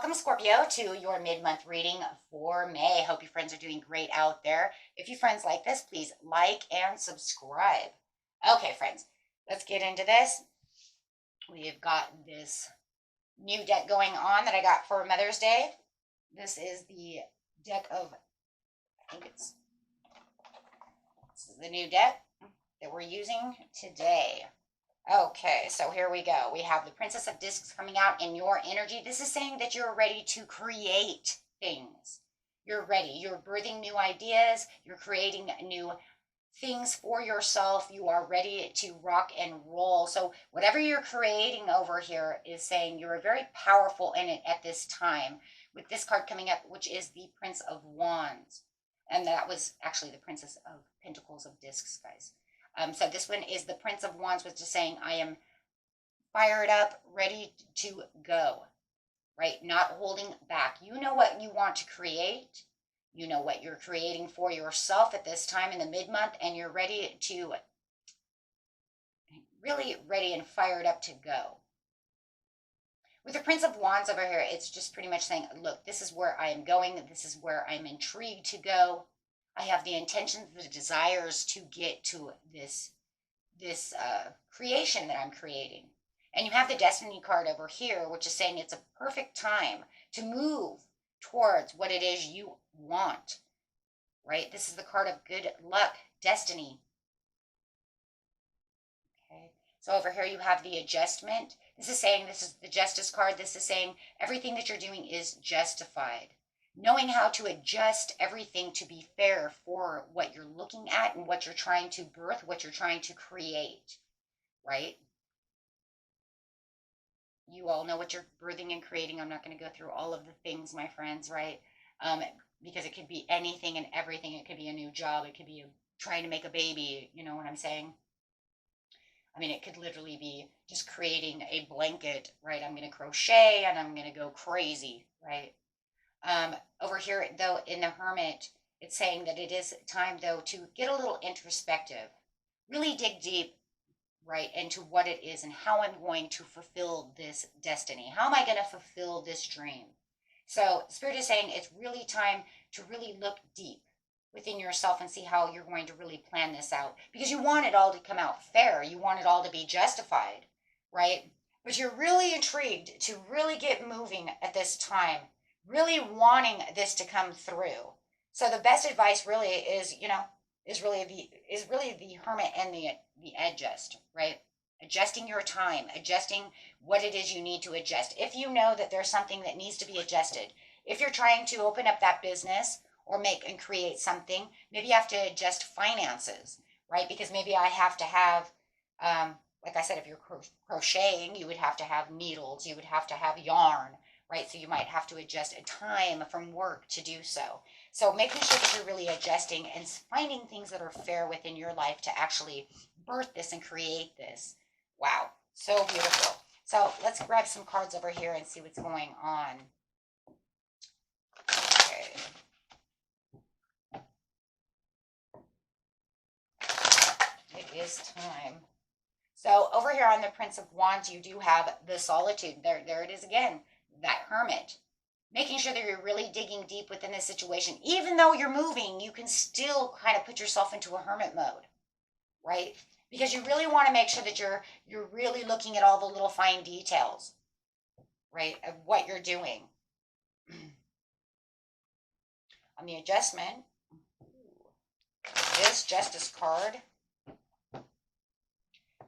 Welcome, Scorpio, to your mid-month reading for May. Hope you friends are doing great out there. If you friends like this, please like and subscribe. Okay, friends, let's get into this. We've got this new deck going on that I got for Mother's Day. This is the deck of, this is the new deck that we're using today. Okay, so here we go. We have the Princess of Discs coming out in your energy. This is saying that you're ready to create things. You're ready. You're birthing new ideas. You're creating new things for yourself. You are ready to rock and roll. So whatever you're creating over here is saying you're very powerful in it at this time. With this card coming up, which is the Prince of Wands. And that was actually the Princess of Pentacles of Discs, guys. So this one is the Prince of Wands, which is saying I am fired up, ready to go, right? Not holding back. You know what you want to create. You know what you're creating for yourself at this time in the mid-month, and you're ready to, really ready and fired up to go. With the Prince of Wands over here, it's just pretty much saying, look, this is where I am going. This is where I'm intrigued to go. I have the intentions, the desires to get to this creation that I'm creating. And you have the Destiny card over here, which is saying it's a perfect time to move towards what it is you want, right? This is the card of good luck, destiny. Okay, so over here you have the Adjustment. This is saying, this is the Justice card. This is saying everything that you're doing is justified. Knowing how to adjust everything to be fair for what you're looking at and what you're trying to birth, what you're trying to create, right? You all know what you're birthing and creating. I'm not going to go through all of the things, my friends, right? Because it could be anything and everything. It could be a new job. It could be trying to make a baby. You know what I'm saying? I mean, it could literally be just creating a blanket, right? I'm going to crochet and I'm going to go crazy, right? Over here, though, in the Hermit, it's saying that it is time, though, to get a little introspective, really dig deep, right, into what it is and how I'm going to fulfill this destiny. How am I going to fulfill this dream? So Spirit is saying it's really time to really look deep within yourself and see how you're going to really plan this out, because you want it all to come out fair. You want it all to be justified, right? But you're really intrigued to really get moving at this time, really wanting this to come through. So the best advice really is, is really the Hermit and the adjust, right? Adjusting your time, adjusting what it is you need to adjust. If you know that there's something that needs to be adjusted, if you're trying to open up that business or make and create something, maybe you have to adjust finances, right? Because maybe I have to have, like I said, if you're crocheting, you would have to have needles, you would have to have yarn, right? So you might have to adjust a time from work to do so. So making sure that you're really adjusting and finding things that are fair within your life to actually birth this and create this. Wow, so beautiful. So let's grab some cards over here and see what's going on. Okay. It is time. So over here on the Prince of Wands, you do have the Solitude. There it is again. That Hermit, making sure that you're really digging deep within this situation. Even though you're moving, you can still kind of put yourself into a hermit mode, right? Because you really want to make sure that you're really looking at all the little fine details, right, of what you're doing. On the Adjustment, this Justice card,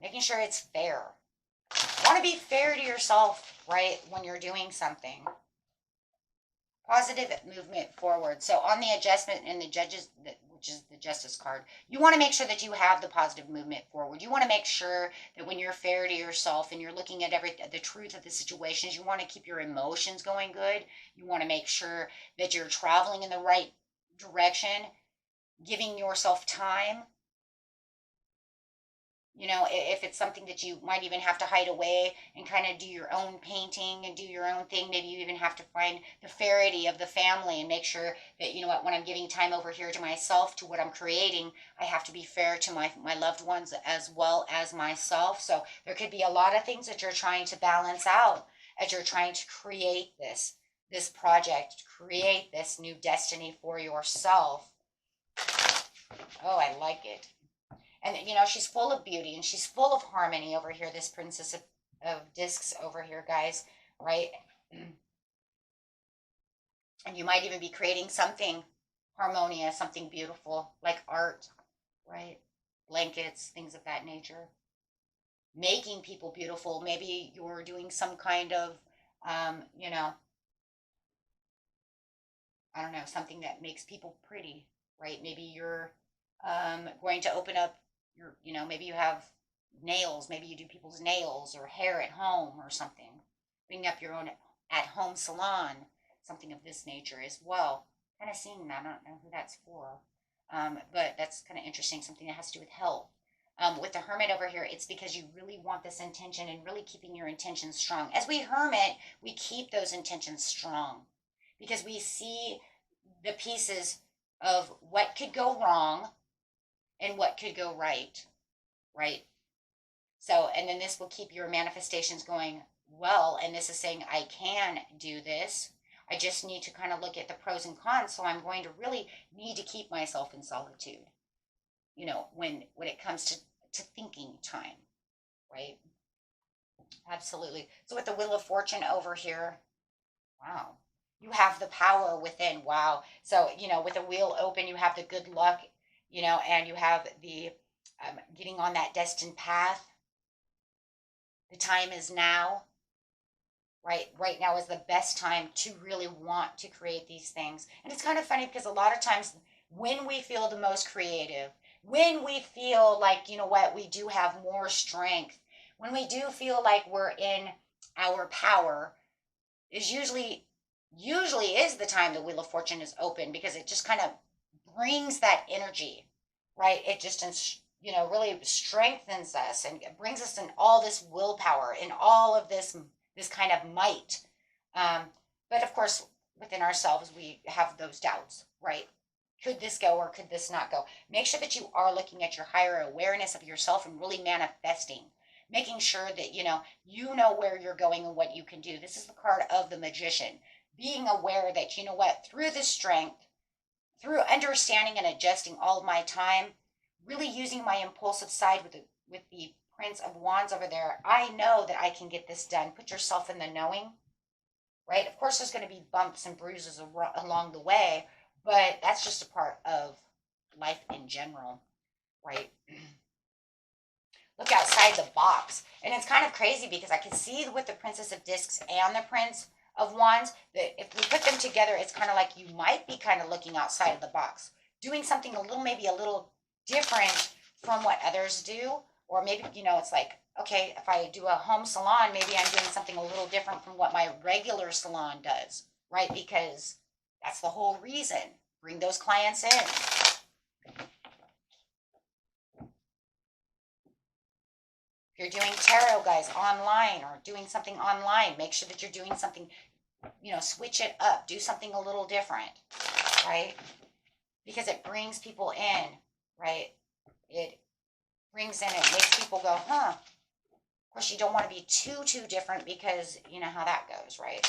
making sure it's fair. Want to be fair to yourself, right, when you're doing something. Positive movement forward. So on the Adjustment and the Judges, which is the Justice card, you want to make sure that you have the positive movement forward. You want to make sure that when you're fair to yourself and you're looking at the truth of the situations, you want to keep your emotions going good. You want to make sure that you're traveling in the right direction, giving yourself time. You know, if it's something that you might even have to hide away and kind of do your own painting and do your own thing, maybe you even have to find the fairity of the family and make sure that, you know what, when I'm giving time over here to myself, to what I'm creating, I have to be fair to my loved ones as well as myself. So there could be a lot of things that you're trying to balance out as you're trying to create this. this project, create this new destiny for yourself. Oh, I like it. And you know, she's full of beauty and she's full of harmony over here, this Princess of Discs over here, guys, right? And you might even be creating something harmonious, something beautiful, like art, right? Blankets, things of that nature. Making people beautiful. Maybe you're doing some kind of, you know, I don't know, something that makes people pretty, right? Maybe you're going to open up your, you know, maybe you have nails. Maybe you do people's nails or hair at home or something. Bring up your own at home salon, something of this nature as well. Kind of seeing that. I don't know who that's for. But that's kind of interesting, something that has to do with health. With the hermit over here, it's because you really want this intention and really keeping your intentions strong. As we hermit, we keep those intentions strong because we see the pieces of what could go wrong and what could go right, right? So, and then this will keep your manifestations going well. And this is saying, I can do this. I just need to kind of look at the pros and cons. So I'm going to really need to keep myself in solitude, you know, when it comes to thinking time, right? Absolutely. So with the Wheel of Fortune over here, wow, you have the power within. Wow. So, you know, with the wheel open, you have the good luck, you know, and you have the getting on that destined path. The time is now, right? Right now is the best time to really want to create these things. And it's kind of funny because a lot of times when we feel the most creative, when we feel like, you know what, we do have more strength, when we do feel like we're in our power, is usually is the time the Wheel of Fortune is open because it just kind of brings that energy, right? It just, you know, really strengthens us and it brings us in all this willpower and all of this kind of might. But of course, within ourselves, we have those doubts, right? Could this go or could this not go? Make sure that you are looking at your higher awareness of yourself and really manifesting, making sure that you know where you're going and what you can do. This is the card of the Magician. Being aware that, you know what, through the strength, through understanding and adjusting all of my time, really using my impulsive side with the Prince of Wands over there, I know that I can get this done. Put yourself in the knowing, right? Of course, there's going to be bumps and bruises along the way, but that's just a part of life in general, right? Look outside the box. And it's kind of crazy because I can see with the Princess of Discs and the Prince of Wands that if we put them together, it's kind of like you might be kind of looking outside of the box, doing something maybe a little different from what others do. Or maybe, it's like, okay, if I do a home salon, maybe I'm doing something a little different from what my regular salon does, right? Because that's the whole reason. Bring those clients in. If you're doing tarot, guys, online or doing something online, make sure that you're doing something, switch it up. Do something a little different, right? Because it brings people in, right? It brings in, it makes people go, huh. Of course, you don't want to be too different because you know how that goes, right?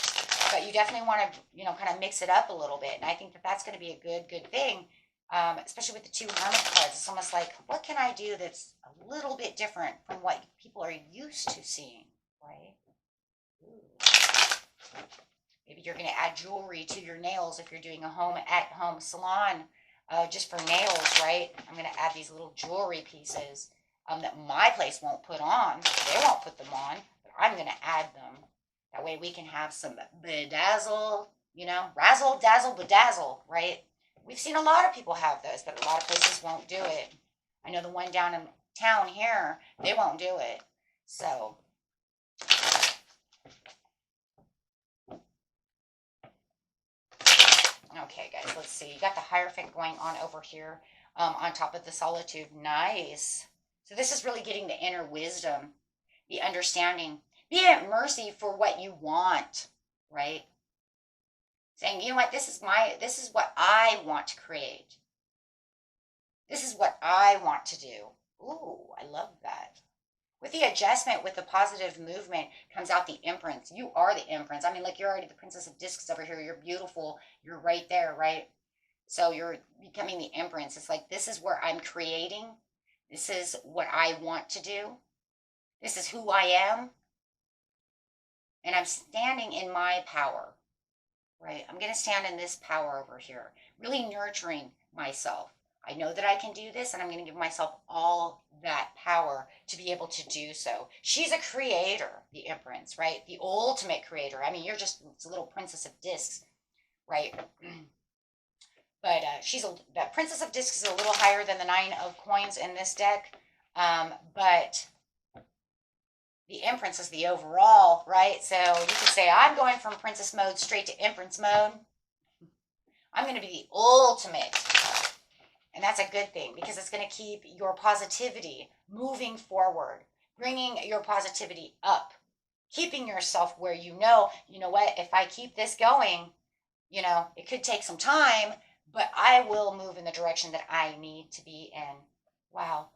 But you definitely want to, kind of mix it up a little bit. And I think that that's going to be a good thing, especially with the two Hermit cards. It's almost like, what can I do that's a little bit different from what people are used to seeing, right? Ooh. Maybe you're going to add jewelry to your nails if you're doing a at-home salon just for nails, right? I'm going to add these little jewelry pieces that my place won't put on. They won't put them on, but I'm going to add them. That way we can have some bedazzle, razzle, dazzle, bedazzle, right? We've seen a lot of people have those, but a lot of places won't do it. I know the one down in town here, they won't do it. So, okay, guys, let's see. You got the Hierophant going on over here on top of the Solitude. Nice. So this is really getting the inner wisdom, the understanding. Be at mercy for what you want, right? Saying, you know what, this is what I want to create. This is what I want to do. Ooh, I love that. With the adjustment, with the positive movement, comes out the imprints. You are the imprints. I mean, like, you're already the Princess of Discs over here. You're beautiful. You're right there, right? So you're becoming the imprints. It's like, this is where I'm creating. This is what I want to do. This is who I am. And I'm standing in my power, right? I'm going to stand in this power over here, really nurturing myself. I know that I can do this, and I'm going to give myself all that power to be able to do so. She's a creator, the imprints, right? The ultimate creator. I mean, you're just a little Princess of Discs, right? But that Princess of Discs is a little higher than the 9 of coins in this deck. But the imprints is the overall, right? So you could say, I'm going from princess mode straight to imprints mode. I'm going to be the ultimate. And that's a good thing, because it's going to keep your positivity moving forward, bringing your positivity up, keeping yourself where you know what, if I keep this going, it could take some time, but I will move in the direction that I need to be in. Wow.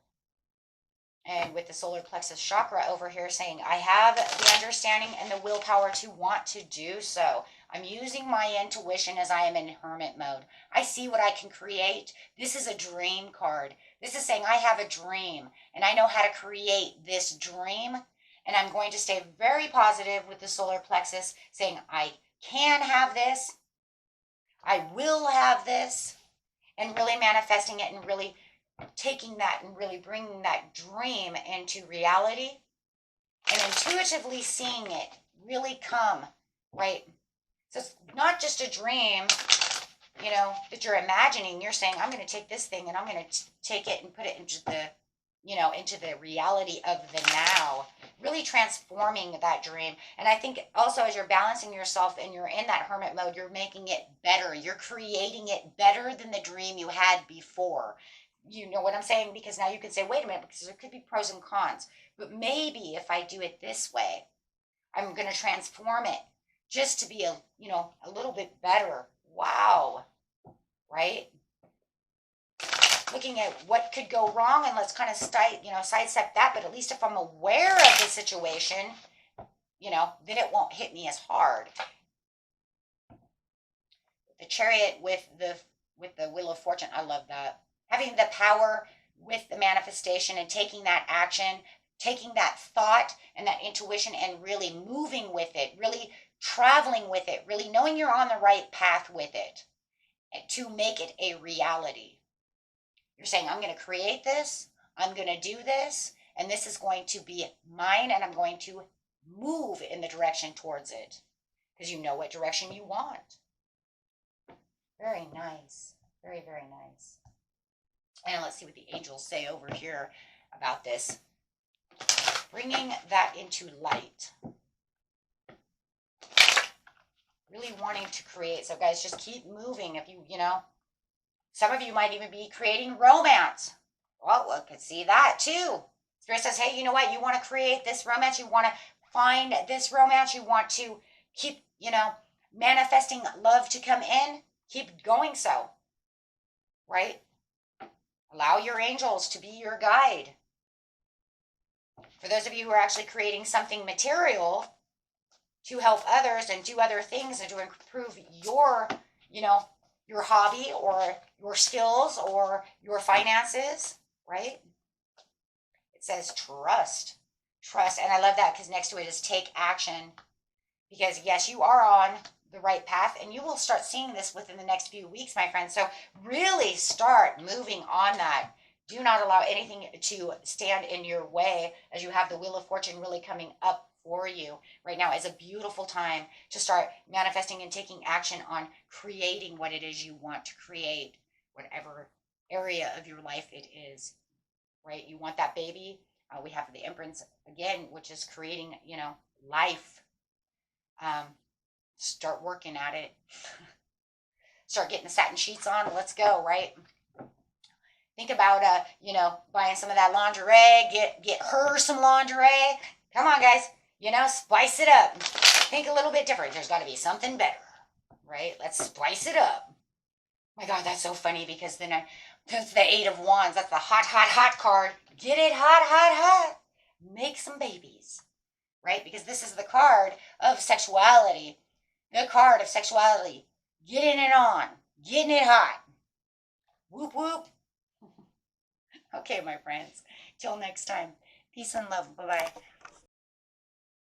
And with the solar plexus chakra over here saying, I have the understanding and the willpower to want to do so. I'm using my intuition as I am in hermit mode. I see what I can create. This is a dream card. This is saying I have a dream and I know how to create this dream. And I'm going to stay very positive with the solar plexus, saying I can have this. I will have this. And really manifesting it, and really taking that and really bringing that dream into reality, and intuitively seeing it really come, right? So it's not just a dream, that you're imagining. You're saying, I'm going to take this thing and I'm going to take it and put it into the reality of the now, really transforming that dream. And I think also, as you're balancing yourself and you're in that hermit mode, you're making it better. You're creating it better than the dream you had before. You know what I'm saying? Because now you can say, wait a minute, because there could be pros and cons. But maybe if I do it this way, I'm going to transform it just to be a little bit better. Wow. Right? Looking at what could go wrong, and let's kind of sidestep that. But at least if I'm aware of the situation, then it won't hit me as hard. The Chariot with the Wheel of Fortune, I love that. Having the power with the manifestation and taking that action, taking that thought and that intuition and really moving with it, really traveling with it, really knowing you're on the right path with it to make it a reality. You're saying, I'm going to create this, I'm going to do this, and this is going to be mine, and I'm going to move in the direction towards it, because you know what direction you want. Very nice. Very, very nice. And let's see what the angels say over here about this. Bringing that into light. Really wanting to create. So guys, just keep moving. If some of you might even be creating romance. Well, we could see that too. Spirit says, hey, you know what? You want to create this romance. You want to find this romance. You want to keep, manifesting love to come in. Keep going so. Right? Allow your angels to be your guide. For those of you who are actually creating something material to help others and do other things and to improve your, your hobby or your skills or your finances, right? It says trust. Trust. And I love that, because next to it is take action. Because yes, you are on the right path, and you will start seeing this within the next few weeks, my friends. So really start moving on that. Do not allow anything to stand in your way, as you have the Wheel of Fortune really coming up for you right now. Is a beautiful time to start manifesting and taking action on creating what it is you want to create, whatever area of your life it is, right? You want that baby. We have the imprints again, which is creating, life. Start working at it. Start getting the satin sheets on. Let's go, right? Think about, buying some of that lingerie. Get her some lingerie. Come on, guys. Spice it up. Think a little bit different. There's got to be something better, right? Let's spice it up. My God, that's so funny, because then that's the 8 of Wands. That's the hot, hot, hot card. Get it hot, hot, hot. make some babies, right? Because this is the card of sexuality. The card of sexuality. Getting it on. Getting it hot. Whoop whoop. Okay, my friends. Till next time. Peace and love. Bye-bye.